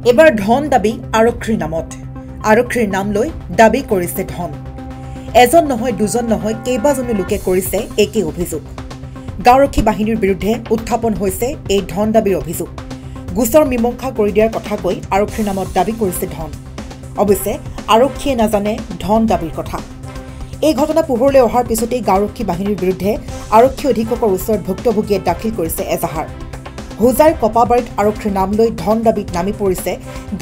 এবাৰ ধন দাবী আৰক্ষীৰ নামত আৰক্ষীৰ নাম লৈ দাবী কৰিছে ধন এজন নহয় দুজন নহয় কেইবাজনো লোকে কৰিছে একে অভিযোগ গাঁওৰক্ষী বাহিনীৰ বিৰুদ্ধে উত্থাপন হৈছে এই ধন দাবীৰ অভিযোগ গোচৰ মীমাংসা কৰি দিয়াৰ কথা কৈ আৰক্ষীৰ নামত দাবী কৰিছে ধন অৱশ্যে আৰক্ষীয়ে নাজানে ধন দাবীৰ কথা এই ঘটনা পোহৰলৈ অহাৰ পিছতেই গাঁওৰক্ষী বাহিনীৰ বিৰুদ্ধে আৰক্ষী অধীক্ষকৰ ওচৰত ভুক্তভোগীয়ে দাখিল কৰিছে এজাহাৰ হোজাইৰ কপাবাৰীত আৰক্ষীৰ নাম লৈ ধন দাবীত নামি পৰিছে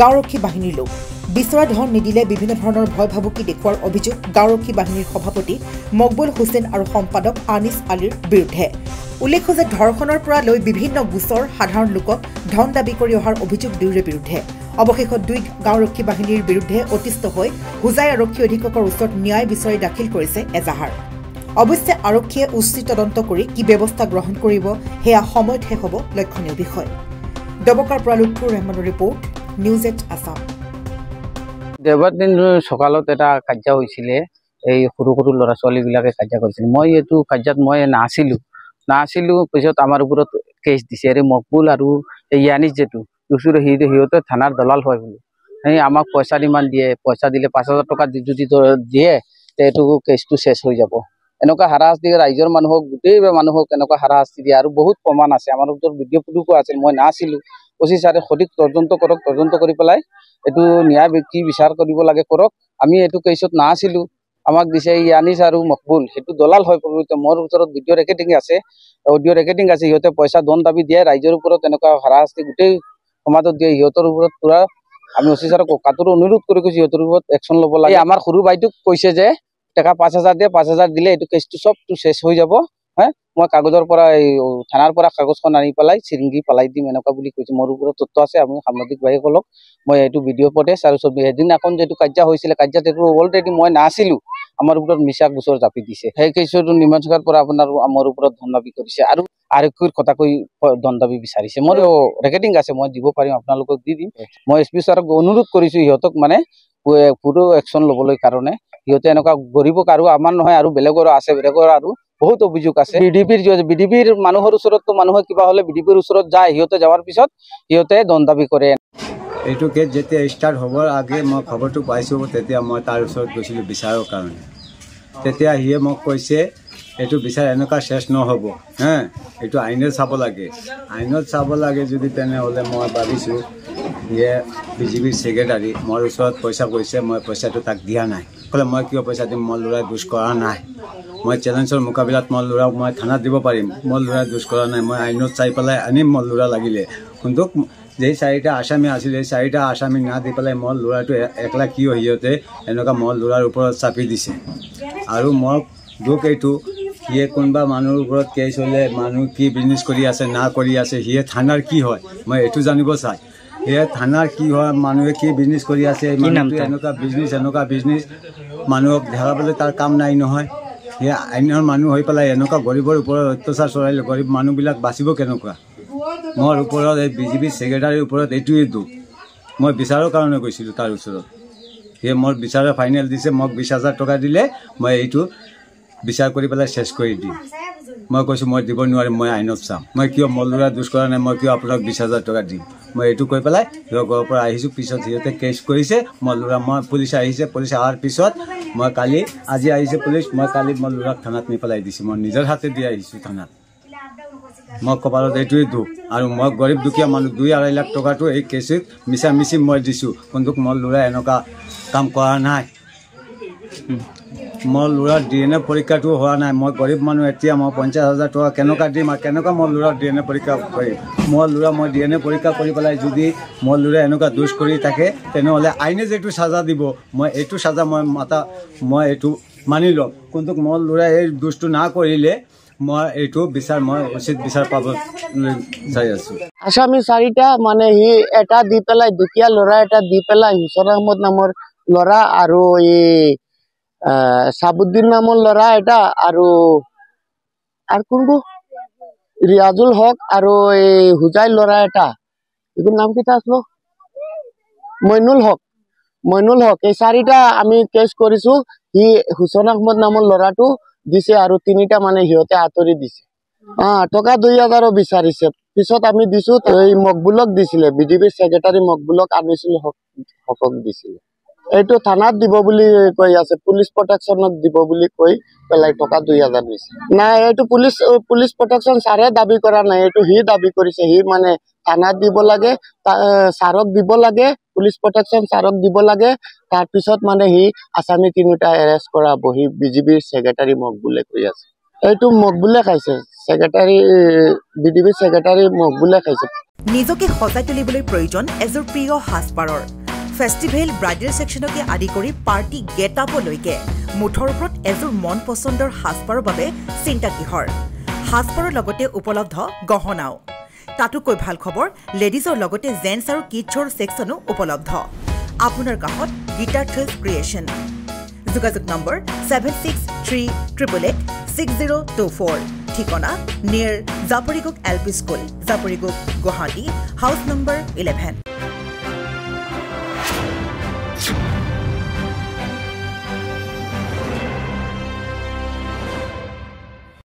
গাঁওৰক্ষী বাহিনীৰ লোক বিচৰা ধন নিদিলে বিভিন্ন ধৰণৰ ভয় ভাবুকি দেখুৱাৰ অভিযোগ গাঁওৰক্ষী বাহিনীৰ সভাপতি মকবুল হুছেইন আৰু সম্পাদক আনিছ আলীৰ বিৰুদ্ধে উল্লেখ্য যে ধৰ্ষণৰ পৰা লৈ বিভিন্ন গোচৰ সাধাৰণ লোকক ধন দাবী কৰি অহাৰ অভিযোগ দুয়োৰে বিৰুদ্ধে অৱশেষত দুই গাঁওৰক্ষী বাহিনীৰ বিৰুদ্ধে অতিষ্ঠ হৈ হোজাই আৰক্ষী অধীক্ষকৰ ওচৰত ন্যায় বিচাৰি দাখিল কৰিছে এজাহাৰ অৱশ্যে আৰক্ষীয়ে উচিত তদন্ত কৰি কি ব্যৱস্থা গ্ৰহণ কৰিব হেয়া সময়তহে হ'ব লক্ষণীয় বিষয় ডবকাৰ পৰা লুৎফুৰ ৰহমানৰ ৰিপৰ্ট নিউজ 8 আসাম দেওবাৰ দিন সকালত এটা কাৰ্য হৈছিলে এই সৰু সৰু ল'ৰা ছোৱালীবিলাকে কাৰ্য কৰিছিল মই এইটো কাৰ্যত মই নাছিলো পিছত আমাৰ ওপৰত কেছ দিছে আৰু মকবুল আৰু ইয়ানিছ যেটো সিহঁতে থানাৰ দলাল হয় বুলি সেই আমাক পইচা ডিমাণ্ড দিয়ে পইচা দিলে 5,000 টকা যদি দিয়ে এইটো কেছটো শেষ হৈ যাব এনেকুৱা হাৰাশাস্তি ৰাইজৰ মানুহক গোটেই মানুহক এনেকুৱা হাৰাশাস্তি দিয়ে আৰু বহুত প্ৰমাণ আছে আমাৰ ওচৰত ভিডিঅ' ফুটেজো আছিল মই নাছিলো অচিত ছাৰে সঠিক তদন্ত কৰক তদন্ত কৰি পেলাই এইটো ন্যায় কি বিচাৰ কৰিব লাগে কৰক আমি এইটো কেছত নাছিলো আমাক দিছে ইয়ানিছ আৰু মকবুল সেইটো দলাল হয় মোৰ ওচৰত ভিডিঅ' ৰেকৰ্ডিং আছে অডিঅ' ৰেকৰ্ডিং আছে সিহঁতে পইচা ধন দাবী দিয়ে ৰাইজৰ ওপৰত এনেকুৱা হাৰাশাস্তি গোটেই সমাজত দিয়ে সিহঁতৰ ওপৰত পুৰা আমি অচিত ছাৰক কাটোৰ অনুৰোধ কৰি কৈছো সিহঁতৰ ওপৰত একশ্যন ল'ব লাগে আমাৰ সৰু বাইদেউক কৈছে যে টাকা 5,000 দিয়ে 5,000 দিলে এইটো কেছটো সবটো শেষ হৈ যাব হ্যাঁ মই কাগজৰ পৰা এই থানাৰ পৰা কাগজখন আনি পেলাই চিৰিংগি পেলাই দিম এনেকুৱা বুলি কৈছে মোৰ ওপৰত তথ্য আছে আমি সাংবাদিক ভাইসকলক মই এইটো ভিডিঅ' পঠাইছো আৰু চব এদিনাখন যেটো কাৰ্য হৈছিলে কাৰ্যত এইটো অলৰেডি মই নাছিলো আমাৰ ওপৰত মিছা গোচৰ জাপি দিছে সেই কেছটো নিমন্ত্ৰণৰ পৰা আপোনাৰ আমাৰ ওপৰত ধন দাবী কৰিছে আৰু আৰক্ষীৰ কথা কৈ ধন দাবী বিচাৰিছে মোৰ ৰেকৰ্ডিং আছে মই দিব পাৰিম আপোনালোকক দি দিম মই এছপি ছাৰক অনুৰোধ কৰিছো সিহঁতক মানে পুৰো একশন লবলৈ কাৰণে সিহঁতে এনেকুৱা গৰিবক আৰু আমাৰ নহয় আৰু বেলেগৰ আছে বেলেগৰ আৰু বহুত অভিযোগ আছে বিডিপিৰ মানুহৰ ওচৰততো মানুহে কিবা হলে বিডিপিৰ ওচৰত যায় সিহঁতে যাৱাৰ পিছত সিহঁতে ধন দাবী কৰে এইটো কেছ যেতিয়া ষ্টাৰ্ট হ'বৰ আগে মই খবৰটো পাইছোঁ তেতিয়া মই তাৰ ওচৰত গৈছিলোঁ বিচাৰৰ কাৰণে তেতিয়া সিয়ে মোক কৈছে এইটো বিচাৰ এনেকুৱা শেষ নহ'ব হা এইটো আইনত চাব লাগে যদি তেনেহ'লে মই ভাবিছোঁ ইয়ে বিজেপিৰ ছেক্ৰেটাৰী মোৰ ওচৰত পইচা কৈছে মই পইচাটো তাক দিয়া নাই ক'লে মই কিয় পইচা দিম মই ল'ৰাই দোষ কৰা নাই মই চেলেঞ্জৰ মোকাবিলাত মই ল'ৰাক মই থানাত দিব পাৰিম মই ল'ৰাই দোষ কৰা নাই মই আইনত চাই পেলাই আনিম মই ল'ৰা লাগিলে কিন্তু যে 4টা আসামী আছিল এই 4টা আসামী না দি পেলাই মই ল'ৰাটো একলা কিয় সিহঁতে এনেকুৱা মই ল'ৰাৰ ওপৰত চাপি দিছে আৰু মই দুখ এইটো সিয়ে কোনোবা মানুহৰ ওপৰত কেছ হ'লে মানুহ কি বিজনেছ কৰি আছে না কৰি আছে সিয়ে থানাৰ কি হয় মই এইটো জানিব চাই সিয়ে থানাৰ কি হয় মানুহে কি বিজনেছ কৰি আছে এনেকুৱা বিজনেছ মানুহক দেখাবলৈ তাৰ কাম নাই নহয় সিয়ে আইনৰ মানুহ হৈ পেলাই এনেকুৱা গৰীবৰ ওপৰত অত্যাচাৰ চলাইলে গৰীব মানুহবিলাক বাচিব কেনেকুৱা মোৰ ওপৰত এই বিজেপি ছেক্ৰেটাৰীৰ ওপৰত এইটোৱেই দুখ মই বিচাৰৰ কাৰণে গৈছিলোঁ তাৰ ওচৰত সিয়ে মোৰ বিচাৰে ফাইনেল দিছে মোক 20,000 টকা দিলে মই এইটো বিচাৰ কৰি পেলাই শেষ কৰি দিম মই কৈছোঁ মই দিব নোৱাৰিম মই আইনত চাম মই কিয় মোৰ ল'ৰা দোষ কৰা নাই মই কিয় আপোনাক 20,000 টকা দিম মই এইটো কৈ পেলাই সিহঁতৰ ঘৰৰ পৰা আহিছোঁ পিছত সিহঁতে কেছ কৰিছে মোৰ ল'ৰা মই পুলিচ আহিছে পুলিচ অহাৰ পিছত মই আজি আহিছে পুলিচ মই কালি মোৰ ল'ৰাক থানাত নি পেলাই দিছোঁ মই নিজৰ হাতে দি আহিছোঁ থানাত মই কপালত এইটোৱেই দুখ আৰু মই গৰীব দুখীয়া মানুহ 2-2.5 লাখ টকাটো এই কেছত মিছামিছি মই দিছোঁ কিন্তু মোৰ ল'ৰা এনেকুৱা কাম কৰা নাই মোৰ ল'ৰাৰ DNA পৰীক্ষাটো হোৱা নাই মই গৰীব মানুহ এতিয়া মই 50,000 টকা কেনেকুৱা দিম আৰু কেনেকুৱা মোৰ ল'ৰাৰ DNA পৰীক্ষা কৰিম মোৰ ল'ৰা মই DNA পৰীক্ষা কৰি পেলাই যদি মোৰ ল'ৰা এনেকুৱা দোষ কৰি থাকে তেনেহ'লে আইনে যিটো সাজা দিব মই এইটো সাজা মই এইটো মানি ল'ম কিন্তু মোৰ ল'ৰা এই দোষটো না কৰিলে মই এইটো বিচাৰ মই উচিত বিচাৰ পাব চাই আছোঁ আসামী 4টা মানে সি এটা দি পেলাই দুখীয়া ল'ৰা এটা দি পেলাই হুছেইন আহমদ নামৰ ল'ৰা আৰু এই সাবুদ্দিন নামৰ ল'ৰা এটা আৰু কোনটো ৰিয়াজুল হক আৰু এই হুজাই ল'ৰা এটা এইটোৰ নাম কি আছিল মইনুল হক এই 4টা আমি কেছ কৰিছোঁ সি হুছেইন আহমদ নামৰ ল'ৰাটো দিছে আৰু 3টা মানে সিহঁতে আঁতৰি দিছে টকা 2000 বিচাৰিছে পিছত আমি দিছো এই মকবুলক দিছিলে বিডিপি সেক্ৰেটাৰী মকবুলক আনিছিল হকক দিছিলে এইটো থানাত দিব বুলি কৈ আছে পুলিচ প্ৰটেকচনত দিব বুলি কৈ পেলাই টকা 2000 দিছে নাই এইটো পুলিচ প্ৰটেকচন সাৰে দাবী কৰা নাই এইটো হি দাবী কৰিছে হি মানে থানাত দিব লাগে সাৰক দিব লাগে পুলিচ প্ৰটেকচন সাৰক দিব লাগে তাৰ পিছত মানে হি আসামি তিনিটা এৰেষ্ট কৰা বহি বিজেপিৰ সেক্ৰেটাৰী মকবুলে কৈ আছে এইটো মকবুলে খাইছে সেক্ৰেটাৰী বিডিপি সেক্ৰেটাৰী মকবুলে খাইছে নিজকে সজাই তুলিবলৈ প্ৰয়োজন এজোৰ প্ৰিয় হাছপাৰৰ ফেষ্টিভেল ব্ৰাইডেল সেকশনকে আদি কৰি পাৰ্টি গেটআপলৈকে মুঠৰ ওপৰত এজোৰ মন পছন্দৰ হাছপাৰৰ বাবে চিন্তা কিহৰ হাছপাৰৰ লগতে উপলব্ধ গহনাও তাতোকৈ ভাল খবৰ লেডিজৰ লগতে জেন্টছ আৰু কিডছৰ সেকশনো উপলব্ধ আপোনাৰ কাষত গিটাৰ থ্ৰিলছ ক্ৰিয়েশ্যন যোগাযোগ নম্বৰ 7638886024 ঠিকনা near Japorigog LP school Japorigog Guwahati house number 11